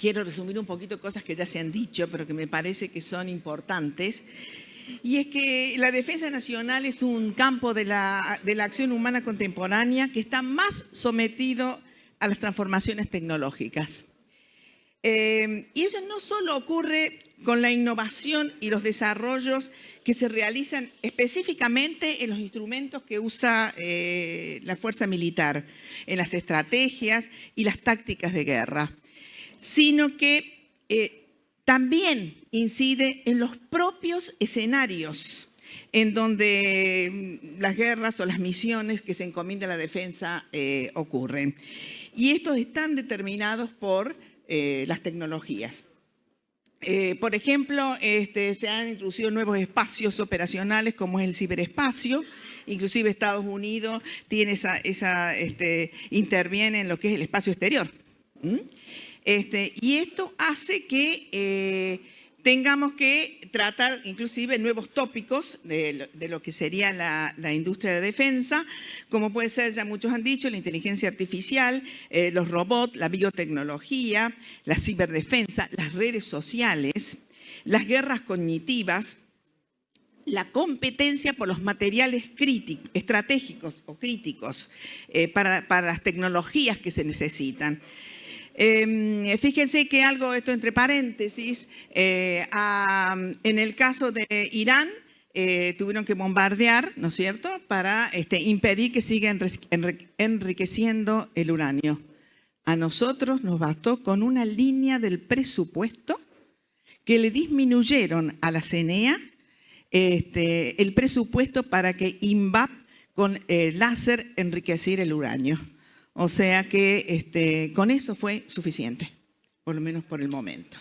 quiero resumir un poquito cosas que ya se han dicho, pero que me parece que son importantes. Y es que la defensa nacional es un campo de la acción humana contemporánea que está más sometido a las transformaciones tecnológicas. Y eso no solo ocurre con la innovación y los desarrollos que se realizan específicamente en los instrumentos que usa la fuerza militar, en las estrategias y las tácticas de guerra, sino que también incide en los propios escenarios en donde las guerras o las misiones que se encomiendan a la defensa ocurren. Y estos están determinados por las tecnologías. Por ejemplo, se han introducido nuevos espacios operacionales como es el ciberespacio. Inclusive Estados Unidos tiene interviene en lo que es el espacio exterior. Y esto hace que tengamos que tratar inclusive nuevos tópicos de lo que sería la industria de defensa, como puede ser, ya muchos han dicho, la inteligencia artificial, los robots, la biotecnología, la ciberdefensa, las redes sociales, las guerras cognitivas, la competencia por los materiales estratégicos o críticos para las tecnologías que se necesitan. Fíjense que algo, esto entre paréntesis, en el caso de Irán, tuvieron que bombardear, ¿no es cierto?, para impedir que siga enriqueciendo el uranio. A nosotros nos bastó con una línea del presupuesto que le disminuyeron a la CNEA el presupuesto para que INVAP con láser enriqueciera el uranio. O sea que con eso fue suficiente, por lo menos por el momento.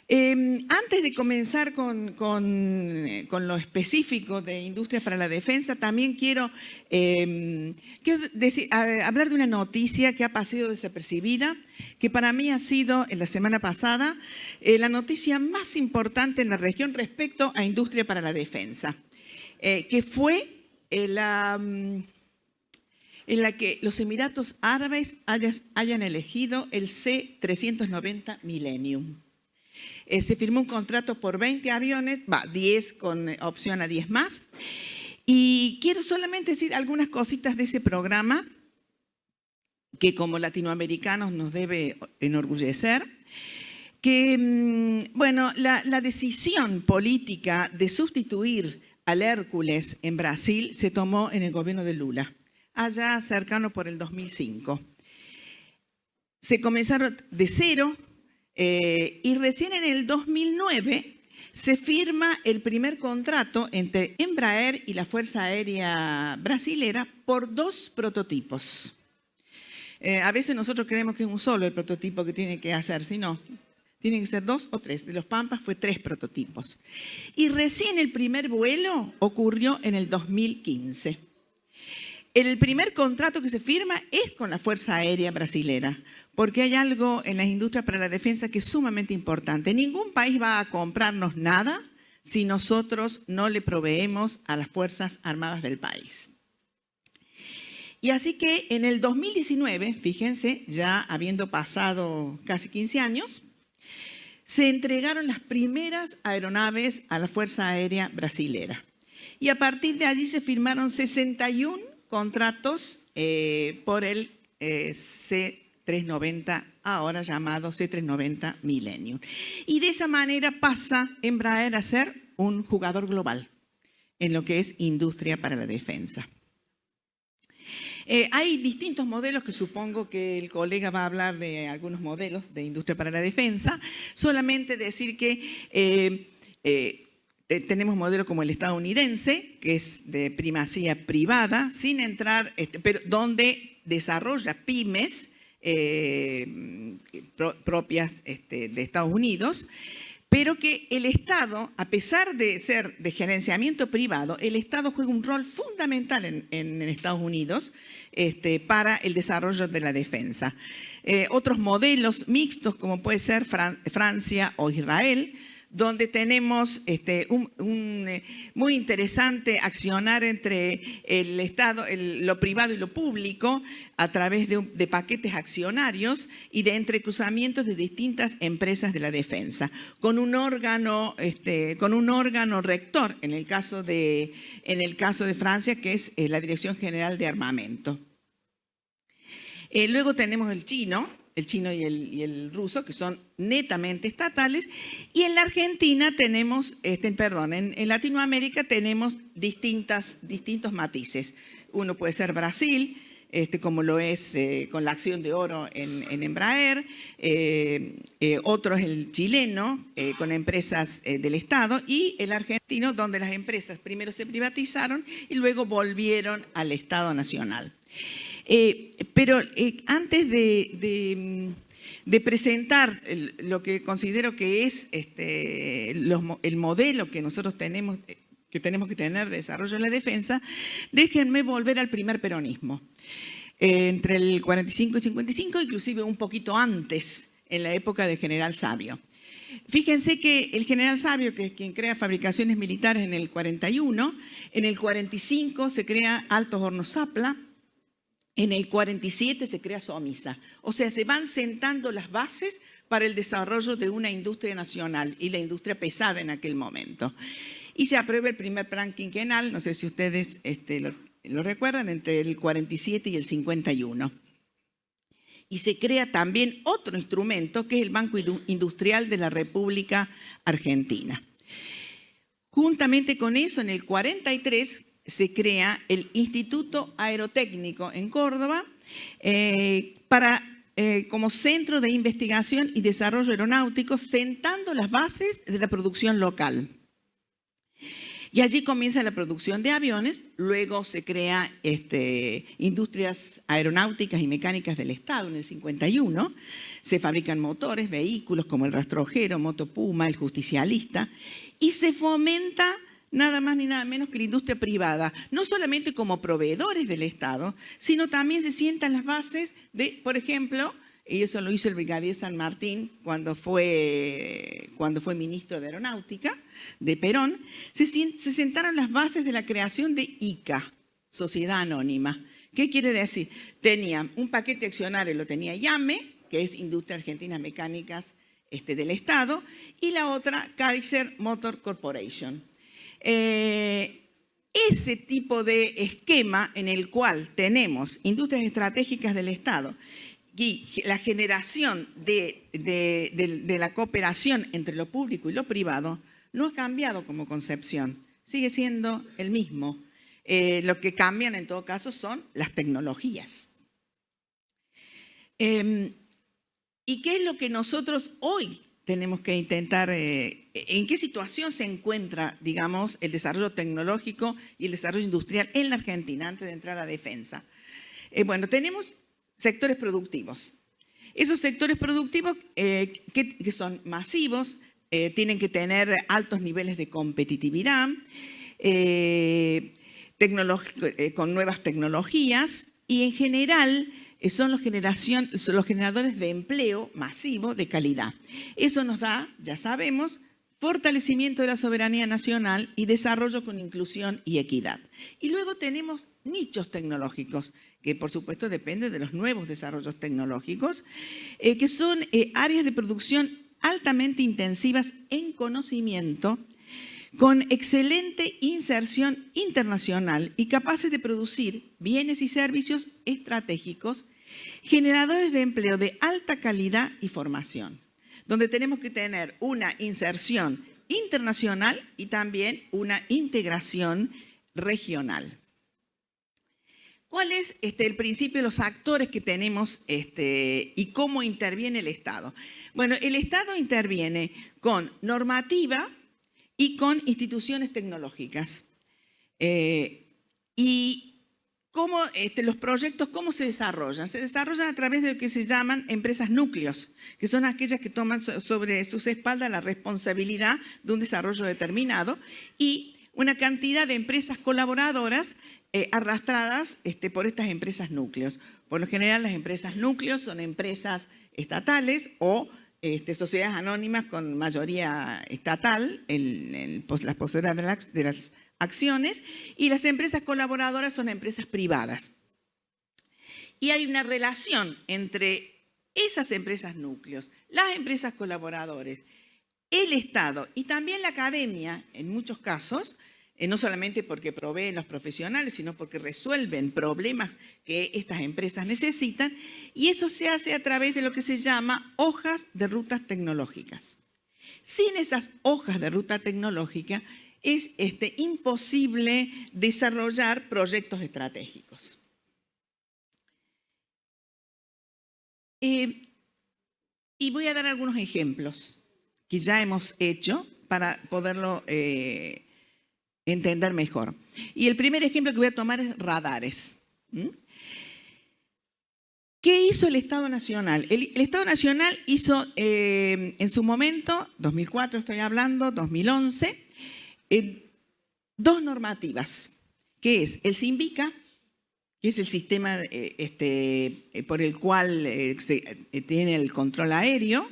Antes de comenzar con lo específico de Industrias para la Defensa, también quiero hablar de una noticia que ha pasado desapercibida, que para mí ha sido, en la semana pasada, la noticia más importante en la región respecto a Industria para la Defensa, que fue en la que los Emiratos Árabes hayan elegido el C-390 Millennium. Se firmó un contrato por 20 aviones, 10 con opción a 10 más. Y quiero solamente decir algunas cositas de ese programa que como latinoamericanos nos debe enorgullecer. Que, bueno, la decisión política de sustituir al Hércules en Brasil se tomó en el gobierno de Lula, allá cercano por el 2005. Se comenzaron de cero y recién en el 2009 se firma el primer contrato entre Embraer y la Fuerza Aérea Brasilera por 2 prototipos. A veces nosotros creemos que es un solo el prototipo que tiene que hacerse, no. Tienen que ser 2 o 3. De los Pampas fue 3 prototipos. Y recién el primer vuelo ocurrió en el 2015. El primer contrato que se firma es con la Fuerza Aérea Brasilera, porque hay algo en las industrias para la defensa que es sumamente importante. Ningún país va a comprarnos nada si nosotros no le proveemos a las Fuerzas Armadas del país. Y así que en el 2019, fíjense, ya habiendo pasado casi 15 años, se entregaron las primeras aeronaves a la Fuerza Aérea Brasilera. Y a partir de allí se firmaron 61 contratos por el C-390, ahora llamado C-390 Millennium. Y de esa manera pasa Embraer a ser un jugador global en lo que es industria para la defensa. Hay distintos modelos que supongo que el colega va a hablar de algunos modelos de industria para la defensa. Solamente decir que tenemos modelos como el estadounidense, que es de primacía privada, sin entrar, pero donde desarrolla pymes propias de Estados Unidos, pero que el Estado, a pesar de ser de gerenciamiento privado, el Estado juega un rol fundamental en Estados Unidos para el desarrollo de la defensa. Otros modelos mixtos, como puede ser Francia o Israel, donde tenemos muy interesante accionar entre el Estado, lo privado y lo público a través de paquetes accionarios y de entrecruzamientos de distintas empresas de la defensa, con un órgano rector, en el caso de Francia, que es la Dirección General de Armamento. Luego tenemos el chino y el ruso, que son netamente estatales, y en la Argentina tenemos, en Latinoamérica tenemos distintos matices. Uno puede ser Brasil, como lo es con la acción de oro en Embraer, otro es el chileno, con empresas del Estado, y el argentino, donde las empresas primero se privatizaron y luego volvieron al Estado Nacional. Pero antes de presentar lo que considero que es el modelo que nosotros tenemos que tener de desarrollo de la defensa, déjenme volver al primer peronismo. Entre el 45 y 55, inclusive un poquito antes, en la época del general Sabio. Fíjense que el general Sabio, que es quien crea Fabricaciones Militares en el 41, en el 45 se crea Altos Hornos Zapla, en el 47 se crea Somisa. O sea, se van sentando las bases para el desarrollo de una industria nacional y la industria pesada en aquel momento. Y se aprueba el primer plan quinquenal, no sé si ustedes lo recuerdan, entre el 47 y el 51. Y se crea también otro instrumento, que es el Banco Industrial de la República Argentina. Juntamente con eso, en el 43 se crea el Instituto Aerotécnico en Córdoba como centro de investigación y desarrollo aeronáutico, sentando las bases de la producción local. Y allí comienza la producción de aviones, luego se crea Industrias Aeronáuticas y Mecánicas del Estado en el 51, se fabrican motores, vehículos como el Rastrojero, Moto Puma, el Justicialista, y se fomenta nada más ni nada menos que la industria privada, no solamente como proveedores del Estado, sino también se sientan las bases de, por ejemplo, y eso lo hizo el brigadier San Martín cuando fue ministro de Aeronáutica de Perón, se sentaron las bases de la creación de ICA, Sociedad Anónima. ¿Qué quiere decir? Tenía un paquete accionario, lo tenía IAME, que es Industria Argentina Mecánicas del Estado, y la otra, Kaiser Motor Corporation. Ese tipo de esquema en el cual tenemos industrias estratégicas del Estado y la generación de la cooperación entre lo público y lo privado no ha cambiado como concepción, sigue siendo el mismo. Lo que cambian en todo caso son las tecnologías. ¿Y qué es lo que nosotros hoy tenemos que intentar, en qué situación se encuentra, digamos, el desarrollo tecnológico y el desarrollo industrial en la Argentina antes de entrar a defensa? Bueno, tenemos sectores productivos. Esos sectores productivos que son masivos, tienen que tener altos niveles de competitividad, con nuevas tecnologías y en general son los generadores de empleo masivo de calidad. Eso nos da, ya sabemos, fortalecimiento de la soberanía nacional y desarrollo con inclusión y equidad. Y luego tenemos nichos tecnológicos, que por supuesto dependen de los nuevos desarrollos tecnológicos, que son áreas de producción altamente intensivas en conocimiento, con excelente inserción internacional y capaces de producir bienes y servicios estratégicos, generadores de empleo de alta calidad y formación, donde tenemos que tener una inserción internacional y también una integración regional. ¿Cuál es el principio de los actores que tenemos y cómo interviene el Estado? Bueno, el Estado interviene con normativa y con instituciones tecnológicas. Y cómo, los proyectos, ¿cómo se desarrollan? Se desarrollan a través de lo que se llaman empresas núcleos, que son aquellas que toman sobre sus espaldas la responsabilidad de un desarrollo determinado, y una cantidad de empresas colaboradoras arrastradas por estas empresas núcleos. Por lo general, las empresas núcleos son empresas estatales o sociedades anónimas con mayoría estatal, las poseedoras de las acciones, y las empresas colaboradoras son empresas privadas. Y hay una relación entre esas empresas núcleos, las empresas colaboradores, el Estado y también la academia, en muchos casos, no solamente porque proveen los profesionales, sino porque resuelven problemas que estas empresas necesitan, y eso se hace a través de lo que se llama hojas de rutas tecnológicas. Sin esas hojas de ruta tecnológica es imposible desarrollar proyectos estratégicos. Y voy a dar algunos ejemplos que ya hemos hecho para poderlo entender mejor. Y el primer ejemplo que voy a tomar es radares. ¿Qué hizo el Estado Nacional? El Estado Nacional hizo en su momento, 2004 estoy hablando, 2011, dos normativas, que es el SINVICA, que es el sistema por el cual se tiene el control aéreo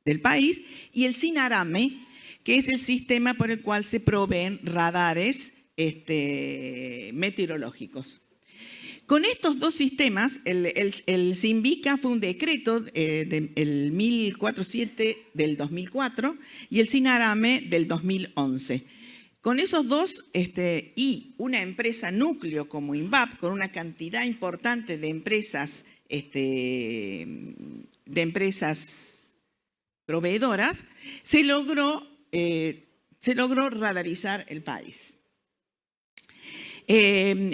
del país, y el SINARAME, que es el sistema por el cual se proveen radares meteorológicos. Con estos dos sistemas, el SINVICA fue un decreto del 1047 del 2004 y el SINARAME del 2011. Con esos dos y una empresa núcleo como INVAP, con una cantidad importante de empresas, proveedoras, se logró radarizar el país.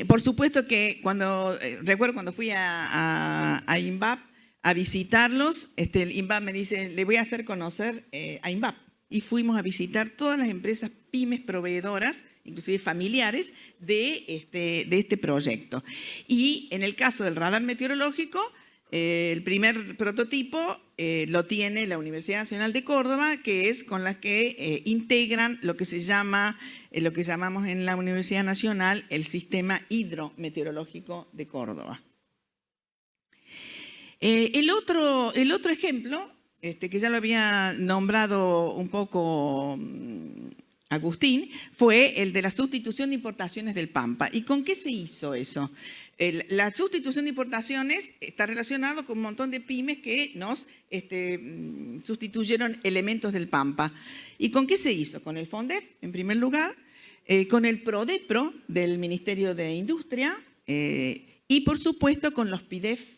Por supuesto que recuerdo cuando fui a INVAP a visitarlos, el INVAP me dice, le voy a hacer conocer a INVAP. Y fuimos a visitar todas las empresas pymes proveedoras, inclusive familiares, de este proyecto. Y en el caso del radar meteorológico, el primer prototipo lo tiene la Universidad Nacional de Córdoba, que es con la que integran lo que llamamos en la Universidad Nacional el Sistema Hidrometeorológico de Córdoba. El otro ejemplo, que ya lo había nombrado un poco Agustín, fue el de la sustitución de importaciones del Pampa. ¿Y con qué se hizo eso? La sustitución de importaciones está relacionado con un montón de pymes que nos sustituyeron elementos del Pampa. ¿Y con qué se hizo? Con el FONDEF, en primer lugar, con el PRODEPRO del Ministerio de Industria y, por supuesto, con los PIDEF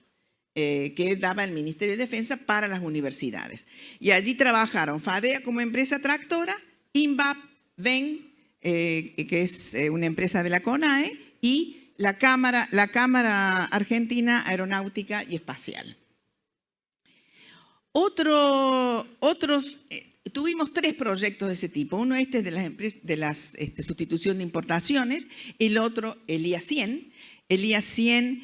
que daba el Ministerio de Defensa para las universidades. Y allí trabajaron FADEA como empresa tractora, INVAP, VEN, que es una empresa de la CONAE, y la Cámara Argentina Aeronáutica y Espacial. Tuvimos tres proyectos de ese tipo. Uno de las sustitución de importaciones, el otro el IA-100. El IA-100,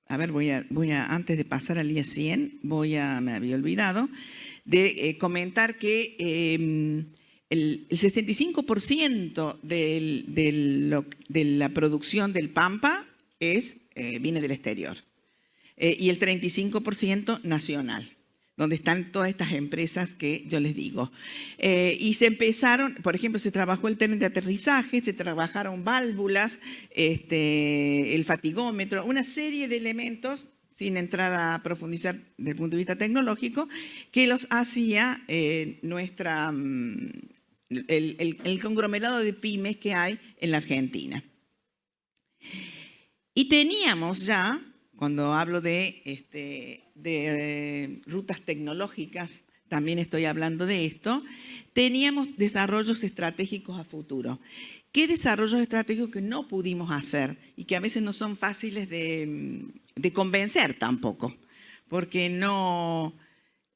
a ver, antes de pasar al IA-100, me había olvidado de comentar que el 65% de la producción del Pampa viene del exterior y el 35% nacional, donde están todas estas empresas que yo les digo. Y se empezaron, por ejemplo, se trabajó el tren de aterrizaje, se trabajaron válvulas, el fatigómetro, una serie de elementos, sin entrar a profundizar desde el punto de vista tecnológico, que los hacía el conglomerado de pymes que hay en la Argentina. Y teníamos ya, cuando hablo de rutas tecnológicas, también estoy hablando de esto, teníamos desarrollos estratégicos a futuro. ¿Qué desarrollos estratégicos que no pudimos hacer y que a veces no son fáciles de convencer tampoco, porque no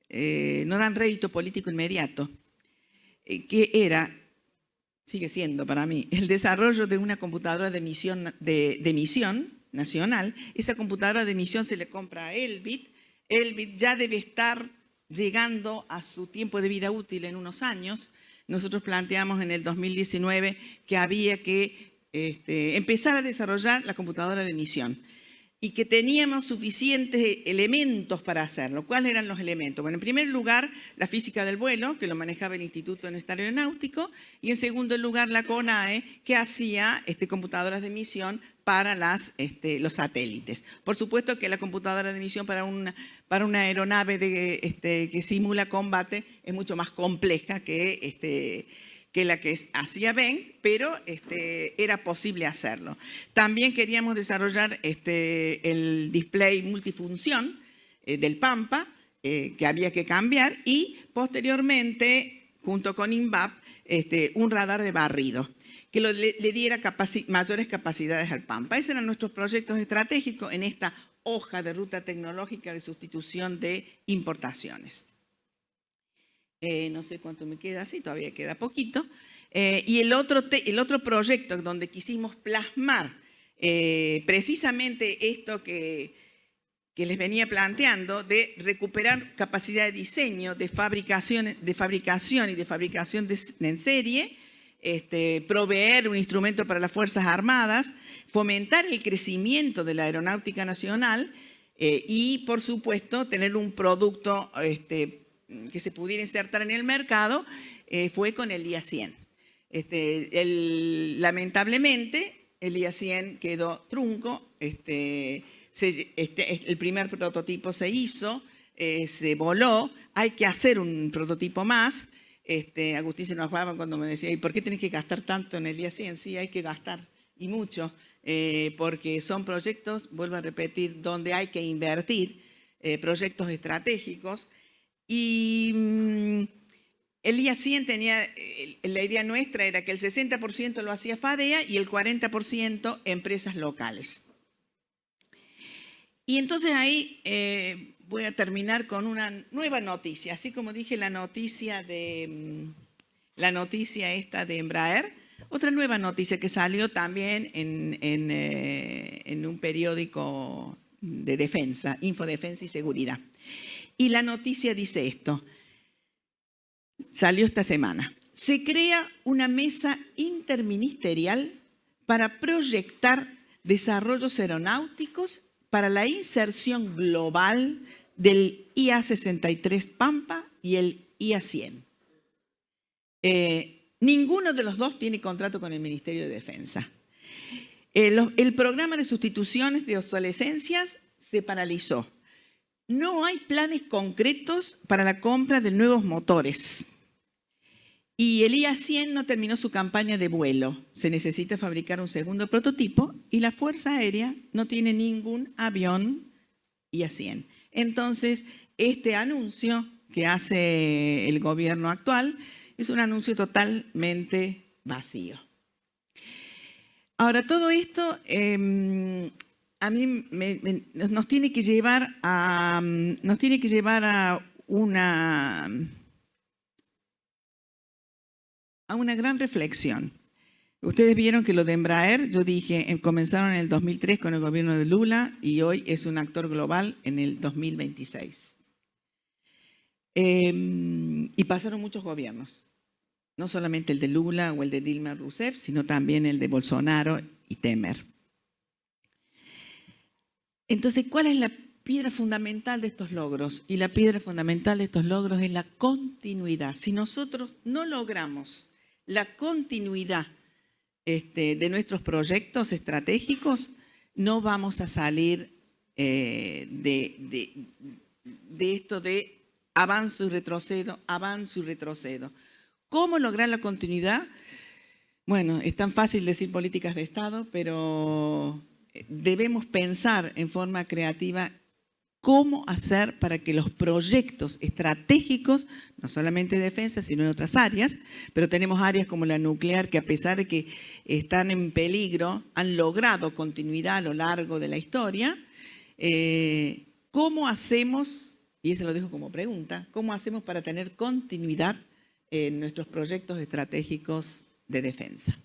dan rédito político inmediato? Que sigue siendo para mí, el desarrollo de una computadora de emisión nacional. Esa computadora de emisión se le compra a Elbit. Elbit ya debe estar llegando a su tiempo de vida útil en unos años. Nosotros planteamos en el 2019 que había que empezar a desarrollar la computadora de emisión. y que teníamos suficientes elementos para hacerlo. ¿Cuáles eran los elementos? Bueno, en primer lugar, la física del vuelo, que lo manejaba el Instituto Nacional Aeronáutico, y en segundo lugar, la CONAE, que hacía computadoras de misión para los satélites. Por supuesto que la computadora de misión para una aeronave que simula combate es mucho más compleja que la que hacía Ben, pero era posible hacerlo. También queríamos desarrollar el display multifunción del Pampa, que había que cambiar, y posteriormente, junto con INVAP, un radar de barrido, que le diera mayores capacidades al Pampa. Esos eran nuestros proyectos estratégicos en esta hoja de ruta tecnológica de sustitución de importaciones. No sé cuánto me queda, sí, todavía queda poquito. Y el otro proyecto donde quisimos plasmar precisamente esto que les venía planteando, de recuperar capacidad de diseño, de fabricación y de fabricación en serie, proveer un instrumento para las Fuerzas Armadas, fomentar el crecimiento de la aeronáutica nacional y, por supuesto, tener un producto que se pudiera insertar en el mercado, fue con el IA-100. Lamentablemente, el IA-100 quedó trunco, el primer prototipo se hizo, se voló, hay que hacer un prototipo más. Agustín se enojaba cuando me decía, ¿y por qué tenés que gastar tanto en el IA-100? Sí, hay que gastar, y mucho, porque son proyectos, vuelvo a repetir, donde hay que invertir, proyectos estratégicos. Y el IA-100 tenía, la idea nuestra era que el 60% lo hacía FADEA y el 40% empresas locales. Y entonces ahí voy a terminar con una nueva noticia, así como dije la noticia esta de Embraer, otra nueva noticia que salió también en un periódico de defensa, Infodefensa y Seguridad. Y la noticia dice esto, salió esta semana. Se crea una mesa interministerial para proyectar desarrollos aeronáuticos para la inserción global del IA-63 Pampa y el IA-100. Ninguno de los dos tiene contrato con el Ministerio de Defensa. El programa de sustituciones de obsolescencias se paralizó. No hay planes concretos para la compra de nuevos motores. Y el IA-100 no terminó su campaña de vuelo. Se necesita fabricar un segundo prototipo y la Fuerza Aérea no tiene ningún avión IA-100. Entonces, este anuncio que hace el gobierno actual es un anuncio totalmente vacío. Ahora, todo esto a mí nos tiene que llevar a una gran reflexión. Ustedes vieron que lo de Embraer, yo dije, comenzaron en el 2003 con el gobierno de Lula y hoy es un actor global en el 2026. Y pasaron muchos gobiernos, no solamente el de Lula o el de Dilma Rousseff, sino también el de Bolsonaro y Temer. Entonces, ¿cuál es la piedra fundamental de estos logros? Y la piedra fundamental de estos logros es la continuidad. Si nosotros no logramos la continuidad de nuestros proyectos estratégicos, no vamos a salir de esto de avanzo y retrocedo, avanzo y retrocedo. ¿Cómo lograr la continuidad? Bueno, es tan fácil decir políticas de Estado, pero debemos pensar en forma creativa cómo hacer para que los proyectos estratégicos, no solamente de defensa, sino en otras áreas, pero tenemos áreas como la nuclear que a pesar de que están en peligro, han logrado continuidad a lo largo de la historia. ¿Cómo hacemos, y eso lo dejo como pregunta, cómo hacemos para tener continuidad en nuestros proyectos estratégicos de defensa?